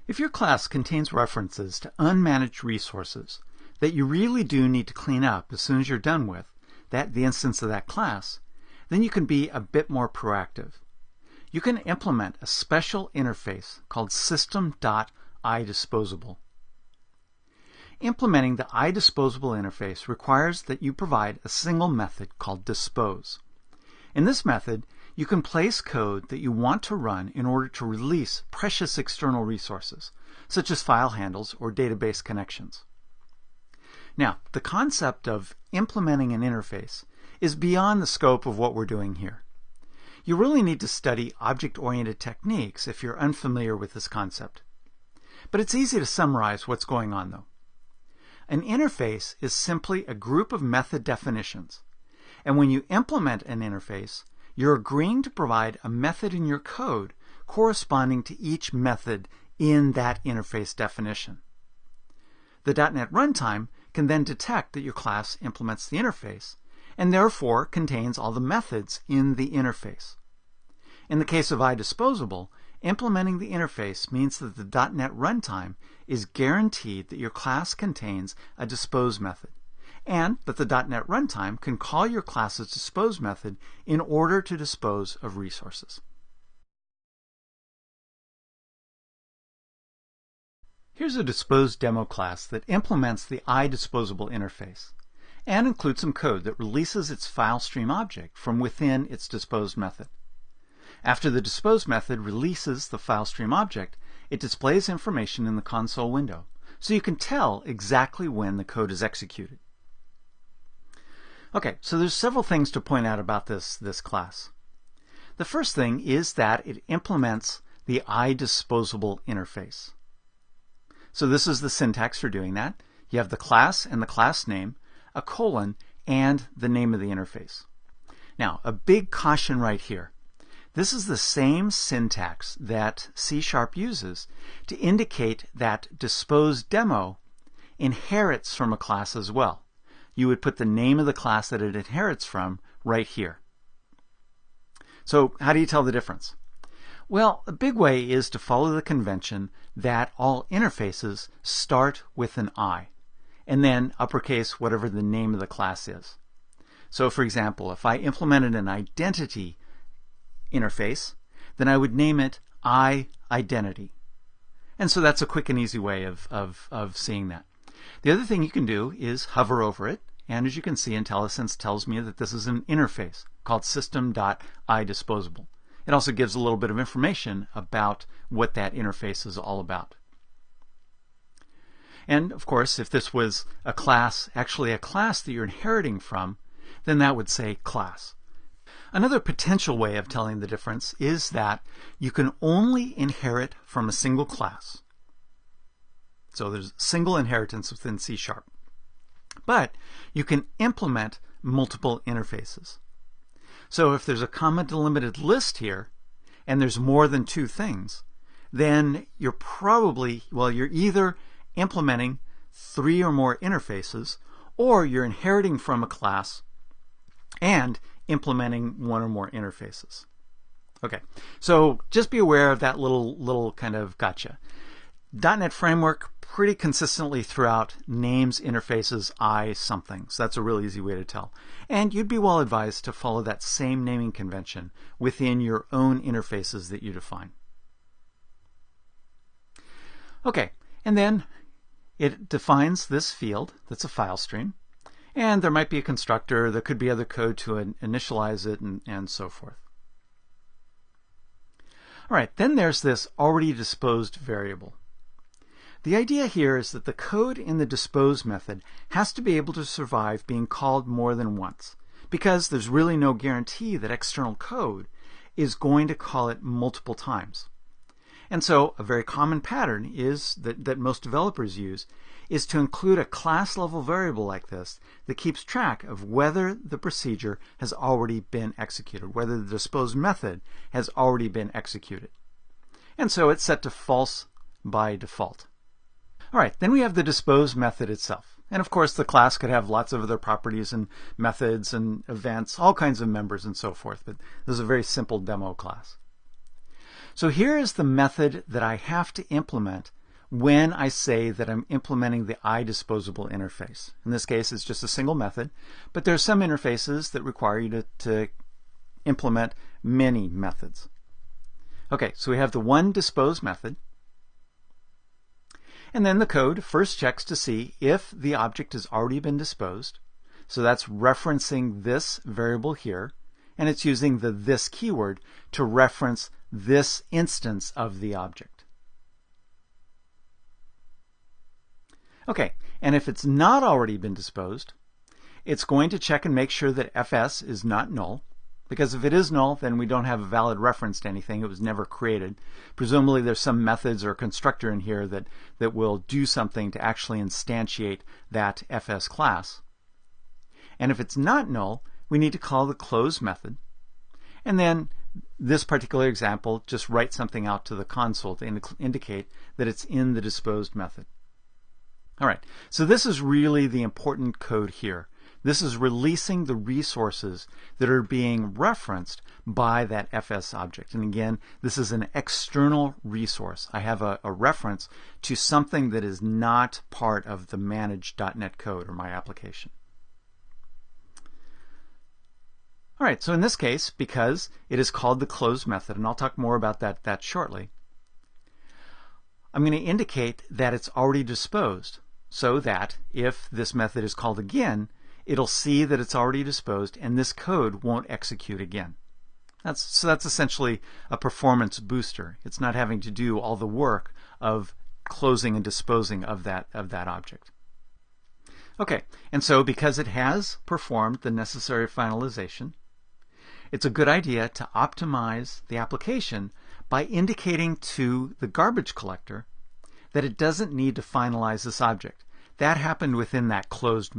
If your class contains references to unmanaged resources that you really do need to clean up as soon as you're done with the instance of that class, then you can be a bit more proactive. You can implement a special interface called system.iDisposable. Implementing the iDisposable interface requires that you provide a single method called dispose. In this method, you can place code that you want to run in order to release precious external resources, such as file handles or database connections. Now, the concept of implementing an interface is beyond the scope of what we're doing here. You really need to study object-oriented techniques if you're unfamiliar with this concept. But it's easy to summarize what's going on, though. An interface is simply a group of method definitions. And when you implement an interface, you're agreeing to provide a method in your code corresponding to each method in that interface definition. The .NET Runtime can then detect that your class implements the interface and therefore contains all the methods in the interface. In the case of iDisposable, implementing the interface means that the .NET Runtime is guaranteed that your class contains a dispose method, and that the .NET Runtime can call your class's dispose method in order to dispose of resources. Here's a dispose demo class that implements the iDisposable interface and includes some code that releases its file stream object from within its dispose method. After the dispose method releases the file stream object, it displays information in the console window, so you can tell exactly when the code is executed. Okay, so there's several things to point out about this class. The first thing is that it implements the iDisposable interface. So this is the syntax for doing that. You have the class and the class name, a colon, and the name of the interface. Now, a big caution right here. This is the same syntax that C# uses to indicate that dispose demo inherits from a class as well. You would put the name of the class that it inherits from right here. So how do you tell the difference? Well, a big way is to follow the convention that all interfaces start with an I, and then uppercase whatever the name of the class is. So for example, if I implemented an identity interface, then I would name it iIdentity. And so that's a quick and easy way of seeing that. The other thing you can do is hover over it, and as you can see, IntelliSense tells me that this is an interface called system.iDisposable. It also gives a little bit of information about what that interface is all about. And of course, if this was a class, actually a class that you're inheriting from, then that would say class. Another potential way of telling the difference is that you can only inherit from a single class. So there's single inheritance within C#. But you can implement multiple interfaces. So if there's a comma delimited list here, and there's more than two things, then you're probably, well, you're either implementing 3 or more interfaces, or you're inheriting from a class and implementing 1 or more interfaces. Okay, so just be aware of that little kind of gotcha. .NET Framework pretty consistently throughout names interfaces I something, so that's a really easy way to tell. And you'd be well advised to follow that same naming convention within your own interfaces that you define. Okay, and then it defines this field that's a file stream, and there might be a constructor, there could be other code to initialize it, and so forth. All right, then there's this already disposed variable. The idea here is that the code in the dispose method has to be able to survive being called more than once, because there's really no guarantee that external code is going to call it multiple times. And so a very common pattern is that most developers use is to include a class level variable like this that keeps track of whether the procedure has already been executed, whether the dispose method has already been executed. And so it's set to false by default. All right, then we have the dispose method itself. And of course, the class could have lots of other properties and methods and events, all kinds of members and so forth. But this is a very simple demo class. So here is the method that I have to implement when I say that I'm implementing the iDisposable interface. In this case, it's just a single method, but there are some interfaces that require you to implement many methods. Okay, so we have the onDispose method, and then the code first checks to see if the object has already been disposed. So that's referencing this variable here, and it's using the this keyword to reference this instance of the object. Okay, and if it's not already been disposed, it's going to check and make sure that fs is not null, because if it is null, then we don't have a valid reference to anything. It was never created. Presumably there's some methods or a constructor in here that will do something to actually instantiate that fs class. And if it's not null, we need to call the close method. And then this particular example, just write something out to the console to indicate that it's in the disposed method. All right, so this is really the important code here. This is releasing the resources that are being referenced by that FS object. And again, this is an external resource. I have a reference to something that is not part of the managed .NET code or my application. All right, so in this case, because it is called the close method, and I'll talk more about that shortly, I'm going to indicate that it's already disposed, so that if this method is called again, it'll see that it's already disposed and this code won't execute again. So that's essentially a performance booster. It's not having to do all the work of closing and disposing of that object. Okay, and so because it has performed the necessary finalization, it's a good idea to optimize the application by indicating to the garbage collector that it doesn't need to finalize this object. That happened within that close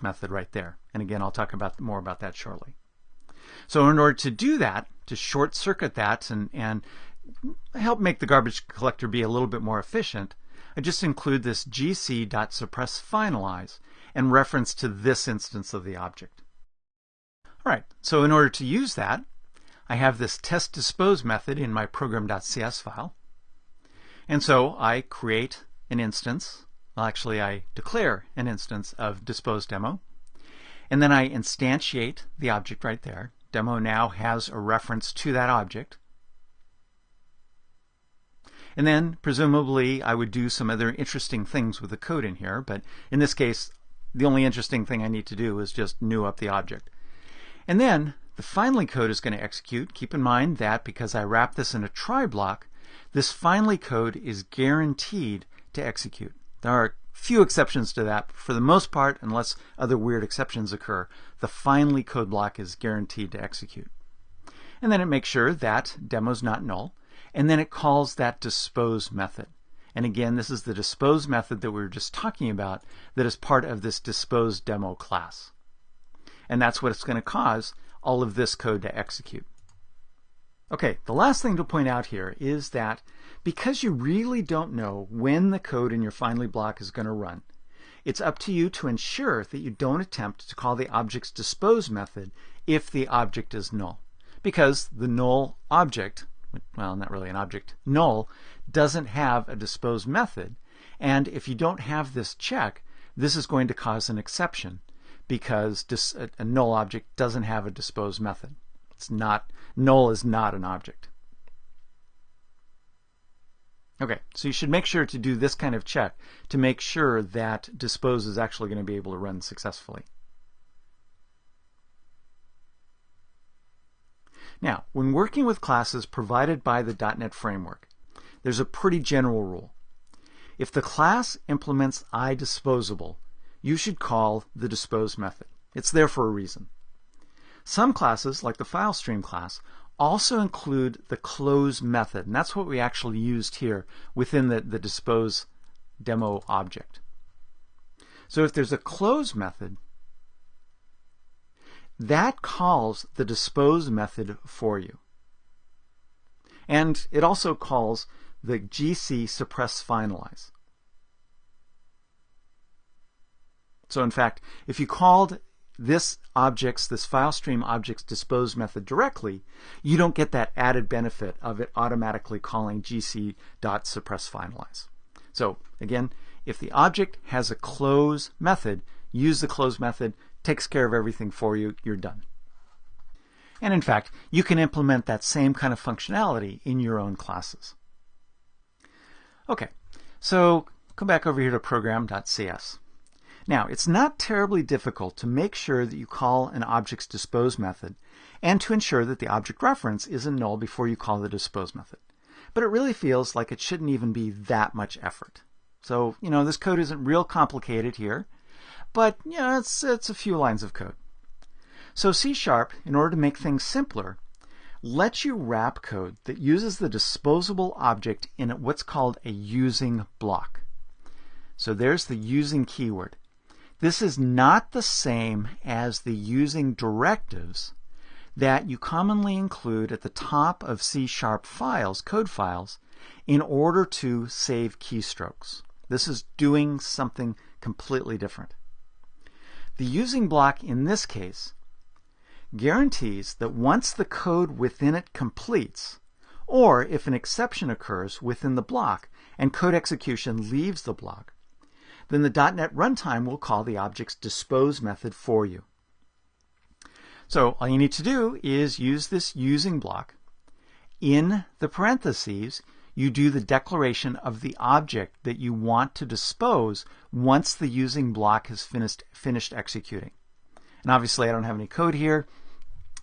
method right there. And again, I'll talk more about that shortly. So in order to do that, to short circuit that and help make the garbage collector be a little bit more efficient, I just include this gc.suppressFinalize and reference to this instance of the object. All right, so in order to use that, I have this testDispose method in my program.cs file. And so I create an instance. Well, actually, I declare an instance of disposeDemo. And then I instantiate the object right there. Demo now has a reference to that object. And then, presumably, I would do some other interesting things with the code in here. But in this case, the only interesting thing I need to do is just new up the object. And then the finally code is going to execute. Keep in mind that because I wrap this in a try block, this finally code is guaranteed to execute. There are a few exceptions to that. For the most part, unless other weird exceptions occur, the finally code block is guaranteed to execute. And then it makes sure that demo's not null. And then it calls that dispose method. And again, this is the dispose method that we were just talking about that is part of this dispose demo class. And that's what it's going to cause all of this code to execute. Okay, the last thing to point out here is that because you really don't know when the code in your finally block is going to run, it's up to you to ensure that you don't attempt to call the object's dispose method if the object is null. Because the null object, well, not really an object, null, doesn't have a dispose method. And if you don't have this check, this is going to cause an exception because a null object doesn't have a dispose method. It's not, null is not an object. Okay, so you should make sure to do this kind of check to make sure that dispose is actually going to be able to run successfully. Now, when working with classes provided by the .NET Framework, there's a pretty general rule. If the class implements iDisposable, you should call the dispose method. It's there for a reason. Some classes, like the FileStream class, also include the close method, and that's what we actually used here within the dispose demo object. So if there's a close method, that calls the dispose method for you. And it also calls the GC suppress finalize. So in fact, if you called this file stream object's dispose method directly, you don't get that added benefit of it automatically calling gc.suppressFinalize. So again, if the object has a close method, use the close method, takes care of everything for you, you're done. And in fact, you can implement that same kind of functionality in your own classes. Okay, so come back over here to program.cs. Now, it's not terribly difficult to make sure that you call an object's dispose method and to ensure that the object reference isn't null before you call the dispose method. But it really feels like it shouldn't even be that much effort. So, this code isn't real complicated here, but, it's a few lines of code. So C#, in order to make things simpler, lets you wrap code that uses the disposable object in what's called a using block. So there's the using keyword. This is not the same as the using directives that you commonly include at the top of C# files, code files, in order to save keystrokes. This is doing something completely different. The using block in this case guarantees that once the code within it completes, or if an exception occurs within the block and code execution leaves the block, then the .NET runtime will call the object's dispose method for you. So all you need to do is use this using block. In the parentheses, you do the declaration of the object that you want to dispose once the using block has finished executing. And obviously I don't have any code here,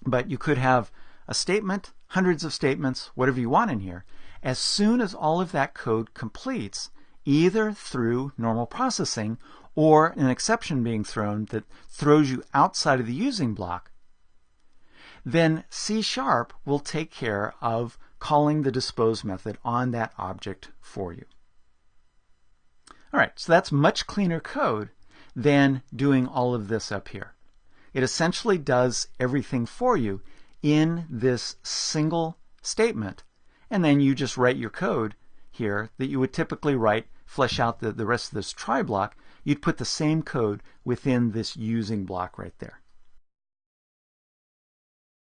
but you could have a statement, hundreds of statements, whatever you want in here. As soon as all of that code completes, either through normal processing or an exception being thrown that throws you outside of the using block, then C# will take care of calling the dispose method on that object for you. All right, so that's much cleaner code than doing all of this up here. It essentially does everything for you in this single statement, and then you just write your code here that you would typically write, flesh out the rest of this try block. You'd put the same code within this using block right there.